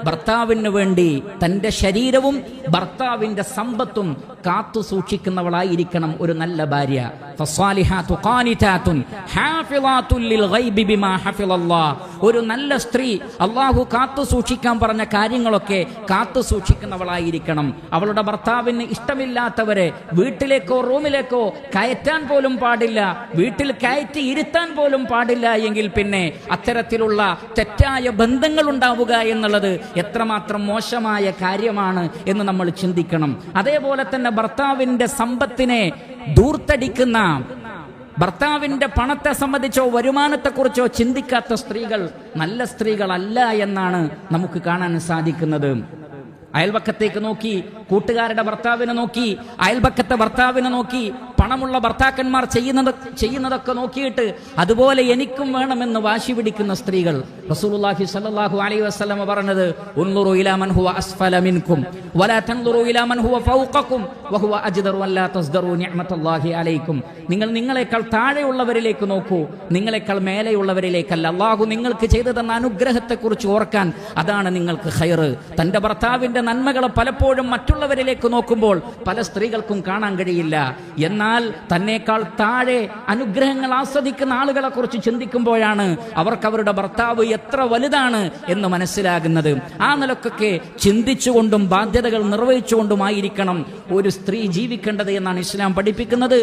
ഭർത്താവിന് വേണ്ടി തന്റെ ശരീരവും ഭർത്താവിന്റെ സമ്പത്തും കാത്തു സൂക്ഷിക്കുന്നവളായിരിക്കണം ഒരു നല്ല ഭാര്യ. ഫസ്സാലിഹാതു ഖാനിതാതുൻ ഹാഫിളാതുൽ ലിൽ ഗൈബി ബിമാ ഹഫിളല്ലാഹ്. ഒരു നല്ല സ്ത്രീ അല്ലാഹു കാത്തു സൂക്ഷിക്കാൻ പറഞ്ഞ കാര്യങ്ങളൊക്കെ കാത്തു സൂക്ഷിക്കുന്നവളായിരിക്കണം. അവളുടെ ഭർത്താവിന് ഇഷ്ടമില്ലാത്തവരെ വീട്ടിലേക്കോ റൂമിലേക്കോ കയറ്റാൻ പോലും പാടില്ല, വീട്ടിൽ കയറ്റി ഇരുത്താൻ പോലും പാടില്ല. എങ്കിൽ പിന്നെ അത്തരത്തിലുള്ള തെറ്റായ ബന്ധങ്ങൾ ഉണ്ടാവുക എന്നുള്ളത് എത്രമാത്രം മോശമായ കാര്യമാണ് എന്ന് നമ്മൾ ചിന്തിക്കണം. അതേപോലെ തന്നെ ഭർത്താവിന്റെ സമ്പത്തിനെ ധൂർത്തടിക്കുന്ന, ഭർത്താവിന്റെ പണത്തെ സംബന്ധിച്ചോ വരുമാനത്തെക്കുറിച്ചോ ചിന്തിക്കാത്ത സ്ത്രീകൾ നല്ല സ്ത്രീകളല്ല എന്നാണ് നമുക്ക് കാണാൻ സാധിക്കുന്നത്. അയൽപക്കത്തേക്ക് നോക്കി, കൂട്ടുകാരുടെ ഭർത്താവിനെ നോക്കി, അയൽപക്കത്തെ ഭർത്താവിനെ നോക്കി, പണമുള്ള ഭർത്താക്കന്മാർ ചെയ്യുന്നതൊക്കെ നോക്കിയിട്ട് അതുപോലെ എനിക്കും വേണമെന്ന് വാശി പിടിക്കുന്ന സ്ത്രീകൾ. റസൂലുള്ളാഹി സ്വല്ലല്ലാഹു അലൈഹി വസല്ലം പറഞ്ഞത്, ഉൻദുറു ഇലാ മൻ ഹുവ അസ്ഫല മിൻകും വലാ തൻദുറു ഇലാ മൻ ഹുവ ഫൗഖകും വഹുവ അജ്ദറു അല്ലാ തസ്ദറു നിഅമത്തല്ലാഹി അലൈക്കും. നിങ്ങൾ നിങ്ങളെക്കാൾ താഴെയുള്ളവരിലേക്ക് നോക്കൂ, നിങ്ങളെക്കാൾ മേലെയുള്ളവരിലേക്കല്ല. അല്ലാഹു നിങ്ങൾക്ക് ചെയ്തു തന്ന അനുഗ്രഹത്തെക്കുറിച്ച് ഓർക്കാൻ, അതാണ് നിങ്ങൾക്ക് ഖൈറ്. തന്റെ ഭർത്താവിന്റെ നന്മകളെ പലപ്പോഴും മറ്റുള്ളവരിലേക്ക് നോക്കുമ്പോൾ പല സ്ത്രീകൾക്കും കാണാൻ കഴിയില്ല. എന്നാൽ തന്നേക്കാൾ താഴെ അനുഗ്രഹങ്ങൾ ആസ്വദിക്കുന്ന ആളുകളെ കുറിച്ച് ചിന്തിക്കുമ്പോഴാണ് അവർക്ക് അവരുടെ ഭർത്താവ് എത്ര വലുതാണ് എന്ന് മനസ്സിലാകുന്നത്. ആ നിലക്കൊക്കെ ചിന്തിച്ചുകൊണ്ടും ബാധ്യതകൾ നിർവഹിച്ചുകൊണ്ടുമായിരിക്കണം ഒരു സ്ത്രീ ജീവിക്കേണ്ടത് എന്നാണ് ഇസ്ലാം പഠിപ്പിക്കുന്നത്.